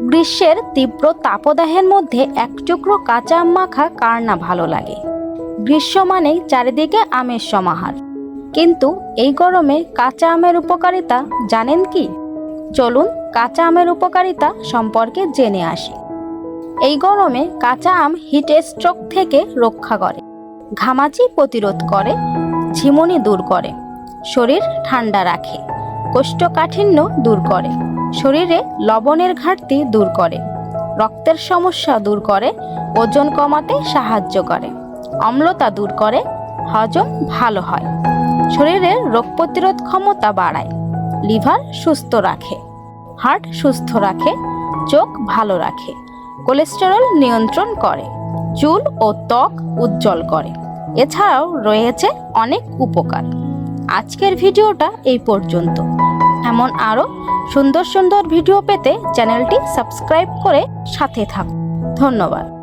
গ্রীষ্মের তীব্র তাপদাহের মধ্যে এক টুকরো কাঁচা আম মাখা কার না ভালো লাগে। গ্রীষ্ম মানেই চারিদিকে আমের সমাহার, কিন্তু এই গরমে কাঁচা আমের উপকারিতা জানেন কি? চলুন কাঁচা আমের উপকারিতা সম্পর্কে জেনে আসি। এই গরমে কাঁচা আম হিট স্ট্রোক থেকে রক্ষা করে, ঘামাচি প্রতিরোধ করে, ঝিমুনি দূর করে, শরীর ঠান্ডা রাখে, কোষ্ঠকাঠিন্য দূর করে, শরীরে লবণের ঘাটতি দূর করে, রক্তের সমস্যা দূর করে, ওজন কমাতে সাহায্য করে, অম্লতা দূর করে, হজম ভালো হয়, শরীরের রোগ প্রতিরোধ ক্ষমতা বাড়ায়, লিভার সুস্থ রাখে, হার্ট সুস্থ রাখে, চোখ ভালো রাখে, কোলেস্টেরল নিয়ন্ত্রণ করে, চুল ও ত্বক উজ্জ্বল করে। এছাড়াও রয়েছে অনেক উপকার। আজকের ভিডিওটা এই পর্যন্ত। এমন আরও সুন্দর সুন্দর ভিডিও পেতে চ্যানেলটি সাবস্ক্রাইব করে সাথে থাকুন। ধন্যবাদ।